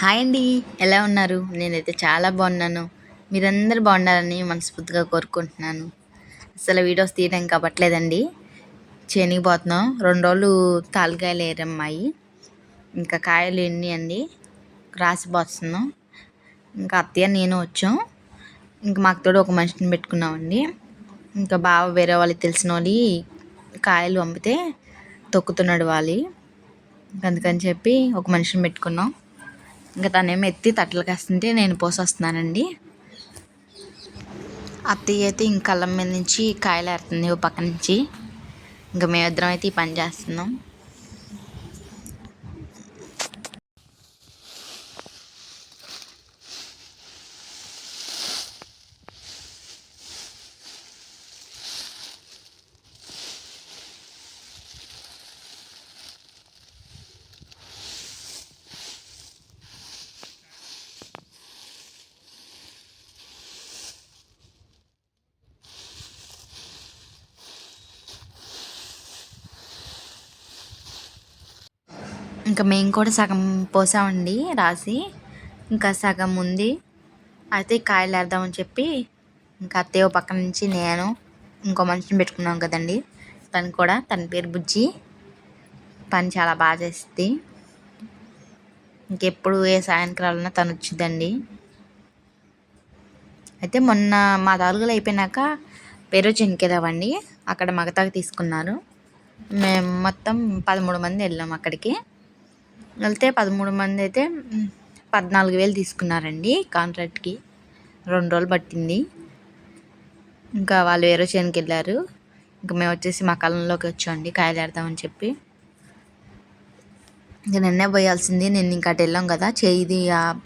Hi అండి. ఎలా ఉన్నారు? నేనైతే చాలా బాగున్నాను. మీరందరూ బాగుండాలని మనస్ఫూర్తిగా కోరుకుంటున్నాను. అసలు వీడియోస్ తీయడానికి అవ్వట్లేదండి. చేనికి పోతున్నాం. 2 రోజులు తాలుకాయలు ఏరమ్మాయి. ఇంకా కాయలు ఎన్ని అండి రాసిపోతున్నాం. ఇంకా అత్తయ్య నేను వచ్చాం. ఇంకా మాకు తోడు ఒక మనిషిని పెట్టుకున్నామండి. ఇంకా బావ వేరే వాళ్ళకి తెలిసిన వాళ్ళు కాయలు పంపితే తొక్కుతున్నాడు వాళ్ళు. అందుకని చెప్పి ఒక మనిషిని పెట్టుకున్నాం. ఇంకా తనేమో ఎత్తి తట్టలకు వేస్తుంటే నేను పోసొస్తున్నానండి. అత్తయ్య అయితే ఇంక కళ్ళం మీద నుంచి కాయలు ఏరుతుంది ఓ పక్క నుంచి. ఇంకా మేమిద్దరం అయితే ఈ పని చేస్తున్నాం. ఇంకా మేము కూడా సగం పోసామండి రాసి. ఇంకా సగం ఉంది. అయితే కాయలు ఏరుదామని చెప్పి ఇంకా అత్తయ్య పక్క నుంచి నేను ఇంకో మనిషిని పెట్టుకున్నాం కదండి. తన పేరు బుజ్జి. పని చాలా బాగా చేస్తుంది. ఇంకెప్పుడు ఏ సాయంకాలం తను వచ్చిందండి. అయితే మొన్న మా తాలుగులు అయిపోయినాక వేరే చెనికెళ్ళామండి. అక్కడ మగతాకు తీసుకున్నారు. మేము మొత్తం 13 మంది వెళ్ళాం అక్కడికి. వెళ్తే 13 మంది అయితే 14,000 తీసుకున్నారండి కాంట్రాక్ట్కి. 2 రోజులు పట్టింది. ఇంకా వాళ్ళు వేరే చేనుకి వెళ్ళారు. ఇంకా మేము వచ్చేసి మా కళ్ళంలోకి వచ్చామండి కాయలు ఏరుదామని చెప్పి. ఇంకా నిన్నే పోయాల్సింది. నేను ఇంకా అటు వెళ్ళాం కదా చేయిది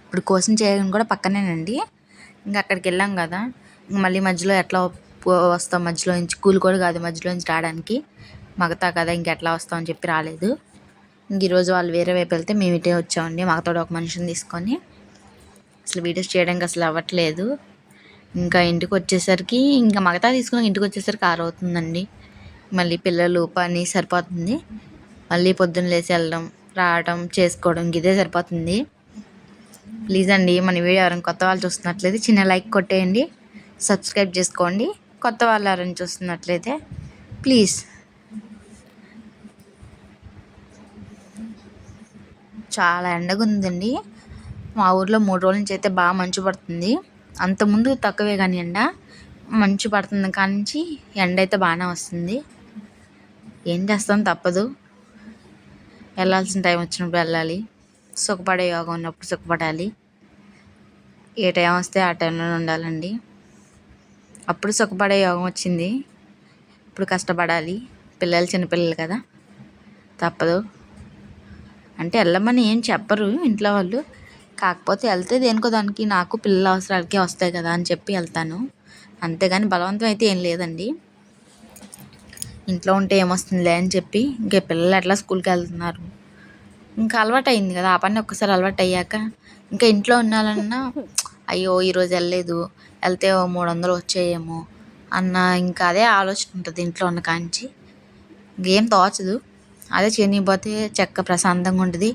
ఇప్పుడు కోసం చేయడం కూడా పక్కనేనండి. ఇంకా అక్కడికి వెళ్ళాం కదా ఇంక మళ్ళీ మధ్యలో ఎట్లా వస్తాం, మధ్యలో నుంచి కూలి కూడా కాదు మధ్యలో నుంచి రావడానికి. మగతా కదా ఇంకెట్లా వస్తాం అని చెప్పి రాలేదు. ఇంక ఈరోజు వాళ్ళు వేరే వైపు వెళ్తే మేము ఇటే వచ్చామండి. మాతో ఒక మనిషిని తీసుకొని. అసలు వీడియోస్ చేయడానికి అసలు అవ్వట్లేదు. ఇంకా ఇంటికి వచ్చేసరికి ఇంకా మగతా తీసుకుని ఇంటికి వచ్చేసరికి 6 అవుతుందండి. మళ్ళీ పిల్లలు పని సరిపోతుంది. మళ్ళీ పొద్దున్న లేచి వెళ్ళడం రావడం చేసుకోవడం ఇదే సరిపోతుంది. ప్లీజ్ అండి మన వీడియో ఎవరైనా కొత్త వాళ్ళు చూస్తున్నట్లయితే చిన్న లైక్ కొట్టేయండి, సబ్స్క్రైబ్ చేసుకోండి. కొత్త వాళ్ళు ఎవరైనా చూస్తున్నట్లయితే ప్లీజ్. చాలా ఎండగా ఉందండి. మా ఊర్లో 3 రోజుల నుంచి అయితే బాగా మంచు పడుతుంది. అంతకుముందు తక్కువే కానీ మంచు పడుతుంది కానీ ఎండ అయితే బాగానే వస్తుంది. ఏం చేస్తాం తప్పదు. వెళ్ళాల్సిన టైం వచ్చినప్పుడు వెళ్ళాలి. సుఖపడే యోగం ఉన్నప్పుడు సుఖపడాలి. ఏ టైం వస్తే ఆ టైంలోనే ఉండాలండి. అప్పుడు సుఖపడే యోగం వచ్చింది. ఇప్పుడు కష్టపడాలి. పిల్లలు చిన్నపిల్లలు కదా తప్పదు. అంటే వెళ్ళమని ఏం చెప్పరు ఇంట్లో వాళ్ళు. కాకపోతే వెళ్తే దేనికో దానికి నాకు పిల్లల అవసరాలకే వస్తాయి కదా అని చెప్పి వెళ్తాను. అంతేగాని బలవంతం అయితే ఏం లేదండి. ఇంట్లో ఉంటే ఏమొస్తుందిలే అని చెప్పి. ఇంకా పిల్లలు ఎట్లా స్కూల్కి వెళ్తున్నారు. ఇంకా అలవాటు అయింది కదా ఆ పని. ఒక్కసారి అలవాటు అయ్యాక ఇంకా ఇంట్లో ఉండాలన్నా అయ్యో ఈరోజు వెళ్ళలేదు, వెళ్తే 300 వచ్చేయేమో అన్న ఇంకా అదే ఆలోచన ఉంటుంది ఇంట్లో ఉన్న కాంచి. ఇంకేం తోచదు. అదే చేయనిపోతే చక్క ప్రశాంతంగా ఉంటుంది.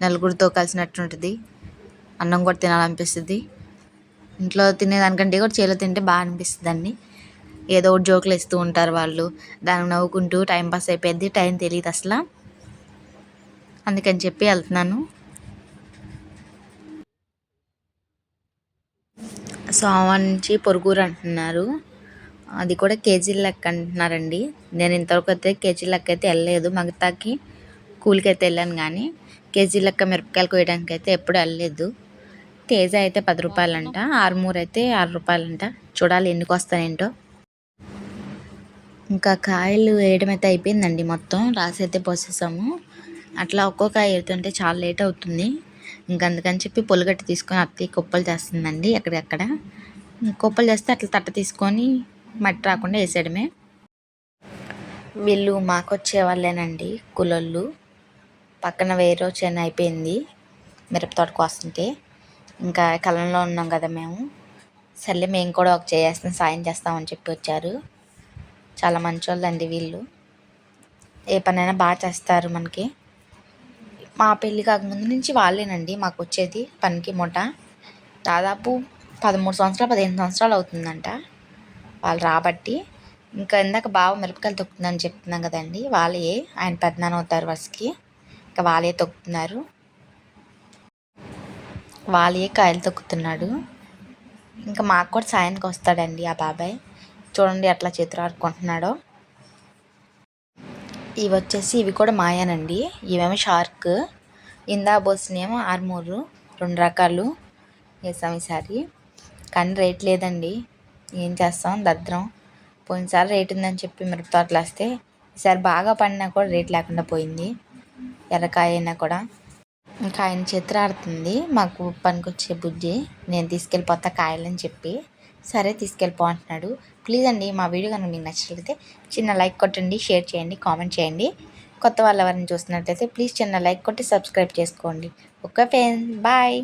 నలుగురితో కలిసినట్టు ఉంటుంది. అన్నం కూడా తినాలనిపిస్తుంది. ఇంట్లో తినేదానికంటే కూడా చేలో తింటే బాగా అనిపిస్తుంది అండి. ఏదో ఒకటి జోకులు వేస్తూ ఉంటారు వాళ్ళు. దానికి నవ్వుకుంటూ టైంపాస్ అయిపోయింది. టైం తెలియదు అసలు. అందుకని చెప్పి వెళ్తున్నాను. సోమవారం నుంచి పొరుగురు అంటున్నారు. అది కూడా కేజీల లెక్క అంటున్నారండి. నేను ఇంతవరకు అయితే కేజీల లెక్క అయితే వెళ్ళలేదు. మగతాకి కూలికి అయితే వెళ్ళాను కానీ కేజీ లెక్క మిరపకాయలు కోయడానికి అయితే ఎప్పుడు వెళ్ళలేదు. తేజ అయితే 10 రూపాయలంట, ఆరుమూరు అయితే 6 రూపాయలంట. చూడాలి ఎన్నికి వస్తానేంటో. ఇంకా కాయలు వేయడం అయితే అయిపోయిందండి. మొత్తం రాసి అయితే పోసేసాము. అట్లా ఒక్కొక్క కాయ ఏరుతుంటే చాలా లేట్ అవుతుంది. ఇంక అందుకని చెప్పి పొలుగట్టి తీసుకొని అత్తయ్య కుప్పలు చేస్తుందండి. ఎక్కడెక్కడ కుప్పలు చేస్తే అట్లా తట్ట తీసుకొని మట్టి రాకుండా వేసేయడమే. వీళ్ళు మాకు వచ్చే వాళ్ళేనండి కూలోళ్ళు. పక్కన వేరే చేను అయిపోయింది మిరపతోట కోస్తుంటే. ఇంకా కళ్ళంలో ఉన్నాం కదా మేము. సర్లే మేము కూడా ఒక చేస్తాం సాయం చేస్తామని చెప్పి వచ్చారు. చాలా మంచోళ్ళండి వీళ్ళు. ఏ పనైనా బాగా చేస్తారు మనకి. మా పెళ్ళి కాకముందు నుంచి వాళ్ళేనండి మాకు వచ్చేది పనికి మూట. దాదాపు 13 సంవత్సరాలు 15 సంవత్సరాలు అవుతుందంట వాళ్ళు రాబట్టి. ఇంకా ఇందాక బావ మిరపకాయలు తొక్కుతుందని చెప్తున్నాం కదండి, వాళ్ళే. ఆయన పెద్దనాన్న అవుతారు వరుసకి. ఇంకా వాళ్ళే తొక్కుతున్నారు, వాళ్ళే కాయలు తొక్కుతున్నాడు. ఇంకా మాకు కూడా సాయానికి వస్తాడండి ఆ బాబాయ్. చూడండి ఎట్లా చేతులు ఆడుకుంటున్నాడో. ఇవి కూడా మాయానండి. ఇవేమో షార్క్, ఇందా బోసినేమో ఆర్మూరు. 2 రకాలు వేసాం ఈసారి. కానీ రేట్ లేదండి, ఏం చేస్తాం దరిద్రం. పోయినసారి రేట్ ఉందని చెప్పి మిరప తోటలు వేస్తే ఈసారి బాగా పండినా కూడా రేట్ లేకుండా పోయింది, ఎర్రకాయ అయినా కూడా. ఇంకా ఆయన చేతులు ఆడుతుంది మాకు పనికొచ్చే బుజ్జి. నేను తీసుకెళ్ళిపోతా కాయలని చెప్పి, సరే తీసుకెళ్ళిపో అంటున్నాడు. ప్లీజ్ అండి మా వీడియో కనుక మీకు నచ్చినట్లయితే చిన్న లైక్ కొట్టండి, షేర్ చేయండి, కామెంట్ చేయండి. కొత్త వాళ్ళు ఎవరైనా చూస్తున్నట్లయితే ప్లీజ్ చిన్న లైక్ కొట్టి సబ్స్క్రైబ్ చేసుకోండి. Okay friends, bye.